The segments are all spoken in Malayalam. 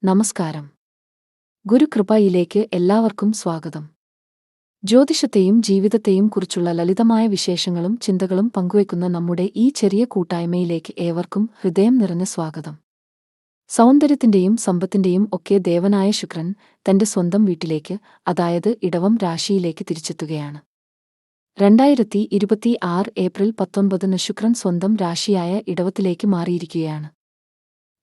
നമസ്കാരം. ഗുരുകൃപയിലേക്ക് എല്ലാവർക്കും സ്വാഗതം. ജ്യോതിഷത്തെയും ജീവിതത്തെയും കുറിച്ചുള്ള ലളിതമായ വിശേഷങ്ങളും ചിന്തകളും പങ്കുവയ്ക്കുന്ന നമ്മുടെ ഈ ചെറിയ കൂട്ടായ്മയിലേക്ക് ഏവർക്കും ഹൃദയം നിറഞ്ഞ സ്വാഗതം. സൗന്ദര്യത്തിന്റെയും സമ്പത്തിന്റെയും ഒക്കെ ദേവനായ ശുക്രൻ തന്റെ സ്വന്തം വീട്ടിലേക്ക്, അതായത് ഇടവം രാശിയിലേക്ക് തിരിച്ചെത്തുകയാണ്. 2026 ഏപ്രിൽ 19 ശുക്രൻ സ്വന്തം രാശിയായ ഇടവത്തിലേക്ക് മാറിയിരിക്കുകയാണ്.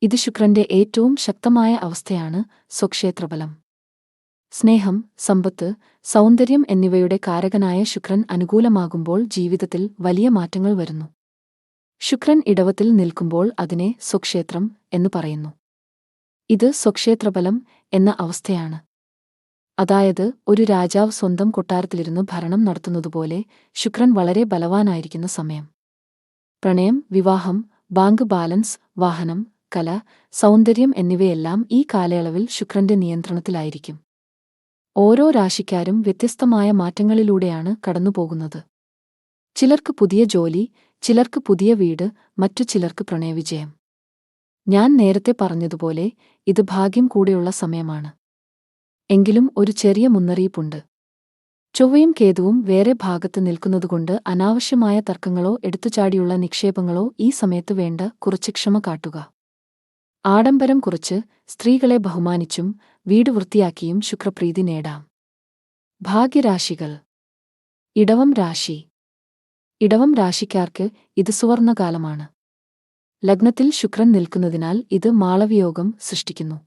ഇത് ശുക്രന്റെ ഏറ്റവും ശക്തമായ അവസ്ഥയാണ്. സ്വക്ഷേത്രബലം, സ്നേഹം, സമ്പത്ത്, സൗന്ദര്യം എന്നിവയുടെ കാരകനായ ശുക്രൻ അനുകൂലമാകുമ്പോൾ ജീവിതത്തിൽ വലിയ മാറ്റങ്ങൾ വരുന്നു. ശുക്രൻ ഇടവത്തിൽ നിൽക്കുമ്പോൾ അതിനെ സ്വക്ഷേത്രം എന്നു പറയുന്നു. ഇത് സ്വക്ഷേത്രബലം എന്ന അവസ്ഥയാണ്. അതായത് ഒരു രാജാവ് സ്വന്തം കൊട്ടാരത്തിലിരുന്ന് ഭരണം നടത്തുന്നതുപോലെ ശുക്രൻ വളരെ ബലവാനായിരിക്കുന്ന സമയം. പ്രണയം, വിവാഹം, ബാങ്ക് ബാലൻസ്, വാഹനം, കല, സൗന്ദര്യം എന്നിവയെല്ലാം ഈ കാലയളവിൽ ശുക്രന്റെ നിയന്ത്രണത്തിലായിരിക്കും. ഓരോ രാശിക്കാരും വ്യത്യസ്തമായ മാറ്റങ്ങളിലൂടെയാണ് കടന്നുപോകുന്നത്. ചിലർക്ക് പുതിയ ജോലി, ചിലർക്ക് പുതിയ വീട്, മറ്റു ചിലർക്ക് പ്രണയവിജയം. ഞാൻ നേരത്തെ പറഞ്ഞതുപോലെ ഇത് ഭാഗ്യം കൂടെയുള്ള സമയമാണ്. എങ്കിലും ഒരു ചെറിയ മുന്നറിയിപ്പുണ്ട്. ചൊവ്വയും കേതുവും വേറെ ഭാഗത്ത് നിൽക്കുന്നതുകൊണ്ട് അനാവശ്യമായ തർക്കങ്ങളോ എടുത്തുചാടിയുള്ള നിക്ഷേപങ്ങളോ ഈ സമയത്ത് വേണ്ട. കുറച്ച് ക്ഷമ കാട്ടുക. ആഡംബരം കുറച്ച്, സ്ത്രീകളെ ബഹുമാനിച്ചും വീട് വൃത്തിയാക്കിയും ശുക്രപ്രീതി നേടാം. ഭാഗ്യരാശികൾ. ഇടവം രാശി. ഇടവം രാശിക്കാർക്ക് ഇത് സുവർണകാലമാണ്. ലഗ്നത്തിൽ ശുക്രൻ നിൽക്കുന്നതിനാൽ ഇത് മാളവിയോഗം സൃഷ്ടിക്കുന്നു.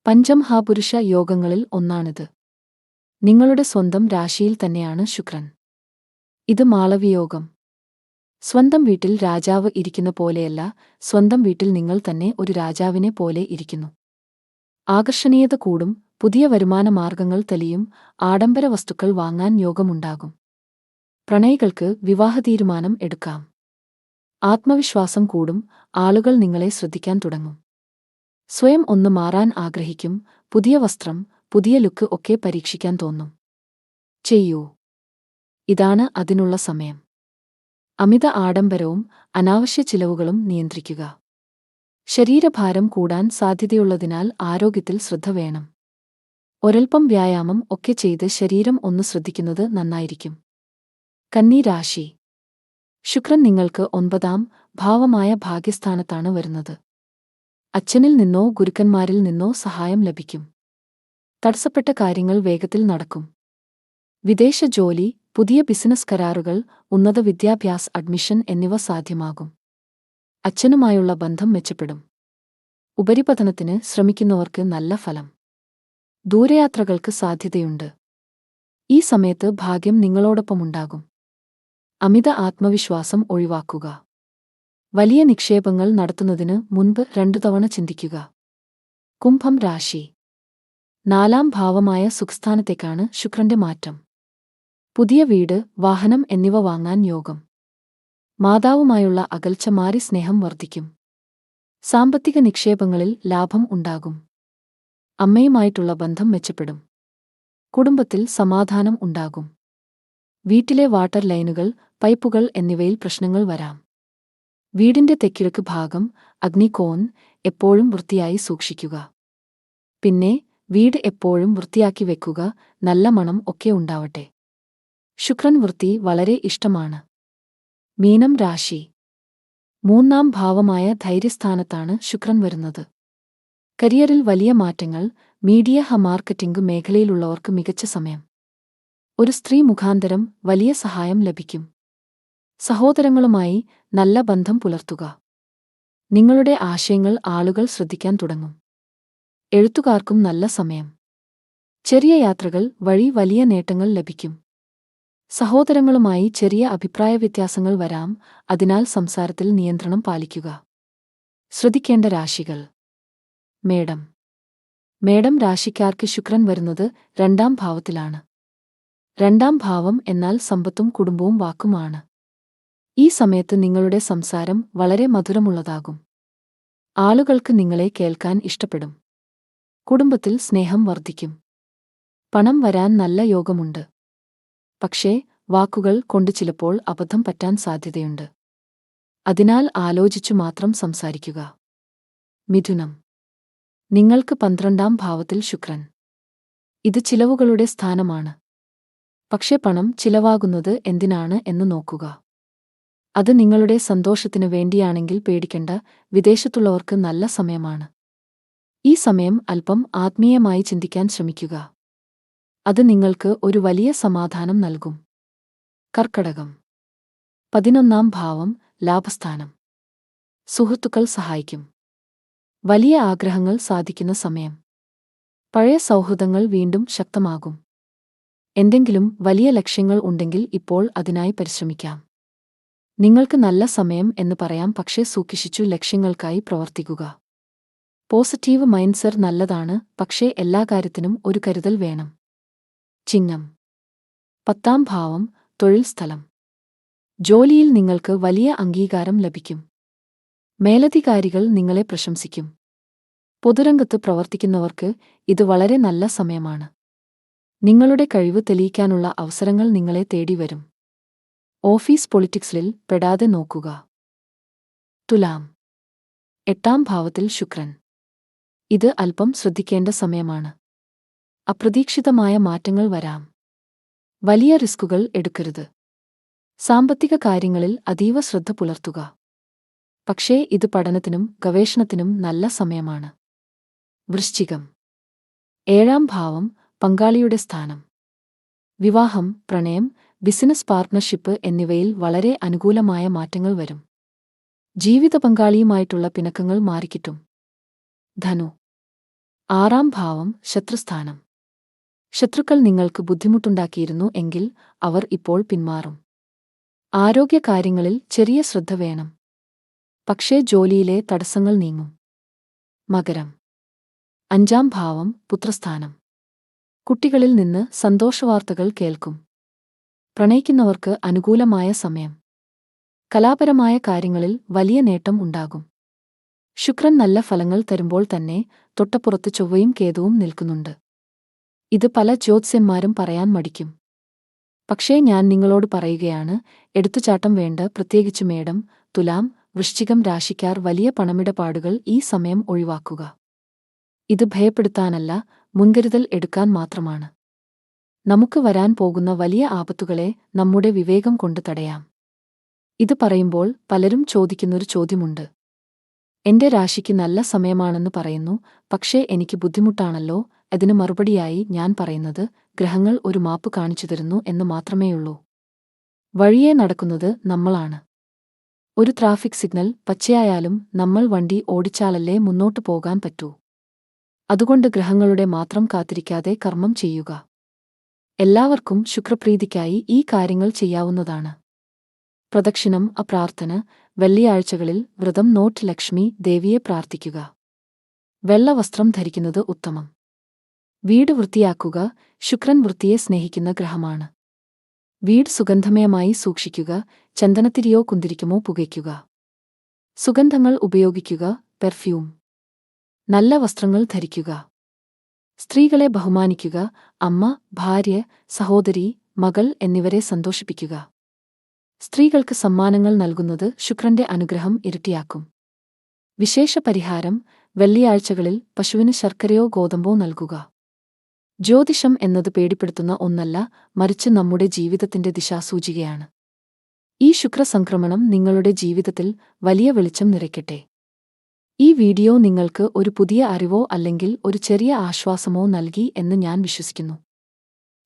പഞ്ചമഹാപുരുഷ യോഗങ്ങളിൽ ഒന്നാണിത്. നിങ്ങളുടെ സ്വന്തം രാശിയിൽ തന്നെയാണ് ശുക്രൻ. ഇത് മാളവിയോഗം. സ്വന്തം വീട്ടിൽ രാജാവ് ഇരിക്കുന്ന പോലെയല്ല, സ്വന്തം വീട്ടിൽ നിങ്ങൾ തന്നെ ഒരു രാജാവിനെ പോലെ ഇരിക്കുന്നു. ആകർഷണീയത കൂടും, പുതിയ വരുമാന മാർഗങ്ങൾ തെളിയും, ആഡംബര വസ്തുക്കൾ വാങ്ങാൻ യോഗമുണ്ടാകും. പ്രണയികൾക്ക് വിവാഹതീരുമാനം എടുക്കാം. ആത്മവിശ്വാസം കൂടും, ആളുകൾ നിങ്ങളെ ശ്രദ്ധിക്കാൻ തുടങ്ങും. സ്വയം ഒന്ന് മാറാൻ ആഗ്രഹിക്കും, പുതിയ വസ്ത്രം, പുതിയ ലുക്ക് ഒക്കെ പരീക്ഷിക്കാൻ തോന്നും. ചെയ്യൂ. ഇതാണ് അതിനുള്ള സമയം. അമിത ആഡംബരവും അനാവശ്യ ചിലവുകളും നിയന്ത്രിക്കുക. ശരീരഭാരം കൂടാൻ സാധ്യതയുള്ളതിനാൽ ആരോഗ്യത്തിൽ ശ്രദ്ധ വേണം. ഒരൽപ്പം വ്യായാമം ഒക്കെ ചെയ്ത് ശരീരം ഒന്ന് ശ്രദ്ധിക്കുന്നത് നന്നായിരിക്കും. കന്നി രാശി. ശുക്രൻ നിങ്ങൾക്ക് 9ാം ഭാവമായ ഭാഗ്യസ്ഥാനത്താണ് വരുന്നത്. അച്ഛനിൽ നിന്നോ ഗുരുക്കന്മാരിൽ നിന്നോ സഹായം ലഭിക്കും. തടസ്സപ്പെട്ട കാര്യങ്ങൾ വേഗത്തിൽ നടക്കും. വിദേശ ജോലി, പുതിയ ബിസിനസ് കരാറുകൾ, ഉന്നത വിദ്യാഭ്യാസ അഡ്മിഷൻ എന്നിവ സാധ്യമാകും. അച്ഛനുമായുള്ള ബന്ധം മെച്ചപ്പെടും. ഉപരിപഠനത്തിന് ശ്രമിക്കുന്നവർക്ക് നല്ല ഫലം. ദൂരയാത്രകൾക്ക് സാധ്യതയുണ്ട്. ഈ സമയത്ത് ഭാഗ്യം നിങ്ങളോടൊപ്പമുണ്ടാകും. അമിത ആത്മവിശ്വാസം ഒഴിവാക്കുക. വലിയ നിക്ഷേപങ്ങൾ നടത്തുന്നതിന് മുൻപ് 2 തവണ ചിന്തിക്കുക. കുംഭം രാശി. 4ാം ഭാവമായ സുഖസ്ഥാനത്തേക്കാണ് ശുക്രന്റെ മാറ്റം. പുതിയ വീട്, വാഹനം എന്നിവ വാങ്ങാൻ യോഗം. മാതാവുമായുള്ള അകൽച്ച മാറി സ്നേഹം വർദ്ധിക്കും. സാമ്പത്തിക നിക്ഷേപങ്ങളിൽ ലാഭം ഉണ്ടാകും. അമ്മയുമായിട്ടുള്ള ബന്ധം മെച്ചപ്പെടും. കുടുംബത്തിൽ സമാധാനം ഉണ്ടാകും. വീട്ടിലെ വാട്ടർ ലൈനുകൾ, പൈപ്പുകൾ എന്നിവയിൽ പ്രശ്നങ്ങൾ വരാം. വീടിന്റെ തെക്കിഴക്ക് ഭാഗം, അഗ്നികോൺ, എപ്പോഴും വൃത്തിയായി സൂക്ഷിക്കുക. പിന്നെ വീട് എപ്പോഴും വൃത്തിയാക്കി വെക്കുക, നല്ല മണം ഒക്കെ ഉണ്ടാവട്ടെ. ശുക്രൻ വൃത്തി വളരെ ഇഷ്ടമാണ്. മീനം രാശി. 3ാം ഭാവമായ ധൈര്യസ്ഥാനത്താണ് ശുക്രൻ വരുന്നത്. കരിയറിൽ വലിയ മാറ്റങ്ങൾ, മീഡിയ മാർക്കറ്റിംഗ് മേഖലയിലുള്ളവർക്ക് മികച്ച സമയം. ഒരു സ്ത്രീ മുഖാന്തരം വലിയ സഹായം ലഭിക്കും. സഹോദരങ്ങളുമായി നല്ല ബന്ധം പുലർത്തുക. നിങ്ങളുടെ ആശയങ്ങൾ ആളുകൾ ശ്രദ്ധിക്കാൻ തുടങ്ങും. എഴുത്തുകാർക്കും നല്ല സമയം. ചെറിയ യാത്രകൾ വഴി വലിയ നേട്ടങ്ങൾ ലഭിക്കും. സഹോദരങ്ങളുമായി ചെറിയ അഭിപ്രായ വ്യത്യാസങ്ങൾ വരാം, അതിനാൽ സംസാരത്തിൽ നിയന്ത്രണം പാലിക്കുക. ശ്രദ്ധിക്കേണ്ട രാശികൾ. മേടം. മേടം രാശിക്കാർക്ക് ശുക്രൻ വരുന്നത് 2ാം ഭാവത്തിലാണ്. 2ാം ഭാവം എന്നാൽ സമ്പത്തും കുടുംബവും വാക്കുമാണ്. ഈ സമയത്ത് നിങ്ങളുടെ സംസാരം വളരെ മധുരമുള്ളതാകും. ആളുകൾക്ക് നിങ്ങളെ കേൾക്കാൻ ഇഷ്ടപ്പെടും. കുടുംബത്തിൽ സ്നേഹം വർദ്ധിക്കും. പണം വരാൻ നല്ല യോഗമുണ്ട്. പക്ഷേ വാക്കുകൾ കൊണ്ട് ചിലപ്പോൾ അബദ്ധം പറ്റാൻ സാധ്യതയുണ്ട്. അതിനാൽ ആലോചിച്ചു മാത്രം സംസാരിക്കുക. മിഥുനം. നിങ്ങൾക്ക് 12-ാം ഭാവത്തിൽ ശുക്രൻ. ഇത് ചിലവുകളുടെ സ്ഥാനമാണ്. പക്ഷേ പണം ചിലവാകുന്നത് എന്തിനാണ് എന്ന് നോക്കുക. അത് നിങ്ങളുടെ സന്തോഷത്തിനു വേണ്ടിയാണെങ്കിൽ പേടിക്കണ്ട, വിദേശത്തുള്ളവർക്ക് നല്ല സമയമാണ്. ഈ സമയം അല്പം ആത്മീയമായി ചിന്തിക്കാൻ ശ്രമിക്കുക. അത് നിങ്ങൾക്ക് ഒരു വലിയ സമാധാനം നൽകും. കർക്കടകം. 11-ാം ഭാവം ലാഭസ്ഥാനം. സുഹൃത്തുക്കൾ സഹായിക്കും. വലിയ ആഗ്രഹങ്ങൾ സാധിക്കുന്ന സമയം. പഴയ സൗഹൃദങ്ങൾ വീണ്ടും ശക്തമാകും. എന്തെങ്കിലും വലിയ ലക്ഷ്യങ്ങൾ ഉണ്ടെങ്കിൽ ഇപ്പോൾ അതിനായി പരിശ്രമിക്കാം. നിങ്ങൾക്ക് നല്ല സമയം എന്ന് പറയാം, പക്ഷേ സൂക്ഷിച്ചു ലക്ഷ്യങ്ങൾക്കായി പ്രവർത്തിക്കുക. പോസിറ്റീവ് മൈൻഡ്സെറ്റ് നല്ലതാണ്, പക്ഷേ എല്ലാ കാര്യത്തിനും ഒരു കരുതൽ വേണം. ചിങ്ങം. 10-ാം ഭാവം തൊഴിൽ സ്ഥലം. ജോലിയിൽ നിങ്ങൾക്ക് വലിയ അംഗീകാരം ലഭിക്കും. മേലധികാരികൾ നിങ്ങളെ പ്രശംസിക്കും. പൊതുരംഗത്ത് പ്രവർത്തിക്കുന്നവർക്ക് ഇത് വളരെ നല്ല സമയമാണ്. നിങ്ങളുടെ കഴിവ് തെളിയിക്കാനുള്ള അവസരങ്ങൾ നിങ്ങളെ തേടിവരും. ഓഫീസ് പൊളിറ്റിക്സിൽ പെടാതെ നോക്കുക. തുലാം. 8-ാം ഭാവത്തിൽ ശുക്രൻ. ഇത് അല്പം ശ്രദ്ധിക്കേണ്ട സമയമാണ്. അപ്രതീക്ഷിതമായ മാറ്റങ്ങൾ വരാം. വലിയ റിസ്കുകൾ എടുക്കരുത്. സാമ്പത്തിക കാര്യങ്ങളിൽ അതീവ ശ്രദ്ധ പുലർത്തുക. പക്ഷേ ഇത് പഠനത്തിനും ഗവേഷണത്തിനും നല്ല സമയമാണ്. വൃശ്ചികം. 7-ാം ഭാവം പങ്കാളിയുടെ സ്ഥാനം. വിവാഹം, പ്രണയം, ബിസിനസ് പാർട്ട്ണർഷിപ്പ് എന്നിവയിൽ വളരെ അനുകൂലമായ മാറ്റങ്ങൾ വരും. ജീവിത പങ്കാളിയുമായിട്ടുള്ള പിണക്കങ്ങൾ മാറിക്കിട്ടും. ധനു. 6-ാം ഭാവം ശത്രുസ്ഥാനം. ശത്രുക്കൾ നിങ്ങൾക്ക് ബുദ്ധിമുട്ടുണ്ടാക്കിയിരുന്നു എങ്കിൽ അവർ ഇപ്പോൾ പിന്മാറും. ആരോഗ്യകാര്യങ്ങളിൽ ചെറിയ ശ്രദ്ധ വേണം. പക്ഷേ ജോലിയിലെ തടസ്സങ്ങൾ നീങ്ങും. മകരം. 5-ാം ഭാവം പുത്രസ്ഥാനം. കുട്ടികളിൽ നിന്ന് സന്തോഷവാർത്തകൾ കേൾക്കും. പ്രണയിക്കുന്നവർക്ക് അനുകൂലമായ സമയം. കലാപരമായ കാര്യങ്ങളിൽ വലിയ നേട്ടം ഉണ്ടാകും. ശുക്രൻ നല്ല ഫലങ്ങൾ തരുമ്പോൾ തന്നെ തൊട്ടപ്പുറത്ത് ചൊവ്വയും കേതുവും നിൽക്കുന്നുണ്ട്. ഇത് പല ജ്യോത്സ്യന്മാരും പറയാൻ മടിക്കും. പക്ഷേ ഞാൻ നിങ്ങളോട് പറയുകയാണ്, എടുത്തുചാട്ടം വേണ്ട, പ്രത്യേകിച്ച് മേടം, തുലാം, വൃശ്ചികം രാശിക്കാർ വലിയ പണമിടപാടുകൾ ഈ സമയം ഒഴിവാക്കുക. ഇത് ഭയപ്പെടുത്താനല്ല, മുൻകരുതൽ എടുക്കാൻ മാത്രമാണ്. നമുക്ക് വരാൻ പോകുന്ന വലിയ ആപത്തുകളെ നമ്മുടെ വിവേകം കൊണ്ട് തടയാം. ഇത് പറയുമ്പോൾ പലരും ചോദിക്കുന്നൊരു ചോദ്യമുണ്ട്. എന്റെ രാശിക്ക് നല്ല സമയമാണെന്ന് പറയുന്നു, പക്ഷേ എനിക്ക് ബുദ്ധിമുട്ടാണല്ലോ. അതിന് മറുപടിയായി ഞാൻ പറയുന്നത്, ഗ്രഹങ്ങൾ ഒരു മാപ്പ് കാണിച്ചു തരുന്നു എന്ന് മാത്രമേയുള്ളൂ. വഴിയെ നടക്കുന്നത് നമ്മളാണ്. ഒരു ട്രാഫിക് സിഗ്നൽ പച്ചയായാലും നമ്മൾ വണ്ടി ഓടിച്ചാലല്ലേ മുന്നോട്ടു പോകാൻ പറ്റൂ. അതുകൊണ്ട് ഗ്രഹങ്ങളുടെ മാത്രം കാത്തിരിക്കാതെ കർമ്മം ചെയ്യുക. എല്ലാവർക്കും ശുക്രപ്രീതിക്കായി ഈ കാര്യങ്ങൾ ചെയ്യാവുന്നതാണ്. പ്രദക്ഷിണം, പ്രാർത്ഥന, വെള്ളിയാഴ്ചകളിൽ വ്രതം, നോട്ട് ലക്ഷ്മി ദേവിയെ പ്രാർത്ഥിക്കുക. വെള്ള വസ്ത്രം ധരിക്കുന്നത് ഉത്തമം. വീട് വൃത്തിയാക്കുക. ശുക്രൻ വൃത്തിയെ സ്നേഹിക്കുന്ന ഗ്രഹമാണ്. വീട് സുഗന്ധമയമായി സൂക്ഷിക്കുക. ചന്ദനത്തിരിയോ കുന്തിരിക്കുമോ പുകയ്ക്കുക. സുഗന്ധങ്ങൾ ഉപയോഗിക്കുക. പെർഫ്യൂം. നല്ല വസ്ത്രങ്ങൾ ധരിക്കുക. സ്ത്രീകളെ ബഹുമാനിക്കുക. അമ്മ, ഭാര്യ, സഹോദരി, മകൾ എന്നിവരെ സന്തോഷിപ്പിക്കുക. സ്ത്രീകൾക്ക് സമ്മാനങ്ങൾ നൽകുന്നത് ശുക്രന്റെ അനുഗ്രഹം ഇരട്ടിയാക്കും. വിശേഷ പരിഹാരം: വെള്ളിയാഴ്ചകളിൽ പശുവിന് ശർക്കരയോ ഗോതമ്പോ നൽകുക. ജ്യോതിഷം എന്നത് പേടിപ്പെടുത്തുന്ന ഒന്നല്ല, മറിച്ച് നമ്മുടെ ജീവിതത്തിന്റെ ദിശാസൂചികയാണ്. ഈ ശുക്രസംക്രമണം നിങ്ങളുടെ ജീവിതത്തിൽ വലിയ വെളിച്ചം നിറയ്ക്കട്ടെ. ഈ വീഡിയോ നിങ്ങൾക്ക് ഒരു പുതിയ അറിവോ അല്ലെങ്കിൽ ഒരു ചെറിയ ആശ്വാസമോ നൽകി എന്ന് ഞാൻ വിശ്വസിക്കുന്നു.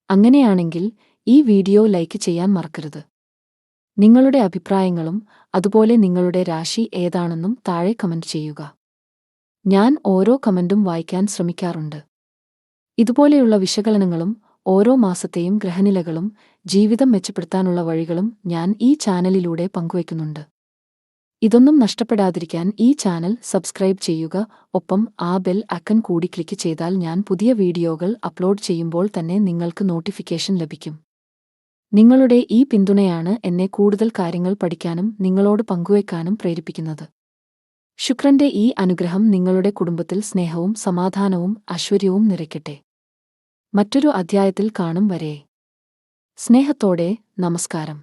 അങ്ങനെയാണെങ്കിൽ ഈ വീഡിയോ ലൈക്ക് ചെയ്യാൻ മറക്കരുത്. നിങ്ങളുടെ അഭിപ്രായങ്ങളും അതുപോലെ നിങ്ങളുടെ രാശി ഏതാണെന്നും താഴെ കമന്റ് ചെയ്യുക. ഞാൻ ഓരോ കമന്റും വായിക്കാൻ ശ്രമിക്കാറുണ്ട്. ഇതുപോലെയുള്ള വിശകലനങ്ങളും ഓരോ മാസത്തെയും ഗ്രഹനിലകളും ജീവിതം മെച്ചപ്പെടുത്താനുള്ള വഴികളും ഞാൻ ഈ ചാനലിലൂടെ പങ്കുവയ്ക്കുന്നുണ്ട്. ഇതൊന്നും നഷ്ടപ്പെടാതിരിക്കാൻ ഈ ചാനൽ സബ്സ്ക്രൈബ് ചെയ്യുക. ഒപ്പം ആ ബെൽ ഐക്കൺ കൂടി ക്ലിക്ക് ചെയ്താൽ ഞാൻ പുതിയ വീഡിയോകൾ അപ്ലോഡ് ചെയ്യുമ്പോൾ തന്നെ നിങ്ങൾക്ക് നോട്ടിഫിക്കേഷൻ ലഭിക്കും. നിങ്ങളുടെ ഈ പിന്തുണയാണ് എന്നെ കൂടുതൽ കാര്യങ്ങൾ പഠിക്കാനും നിങ്ങളോട് പങ്കുവയ്ക്കാനും പ്രേരിപ്പിക്കുന്നത്. ശുക്രന്റെ ഈ അനുഗ്രഹം നിങ്ങളുടെ കുടുംബത്തിൽ സ്നേഹവും സമാധാനവും ഐശ്വര്യവും നിറയ്ക്കട്ടെ. മറ്റൊരു അധ്യായത്തിൽ കാണും വരെ സ്നേഹത്തോടെ നമസ്കാരം.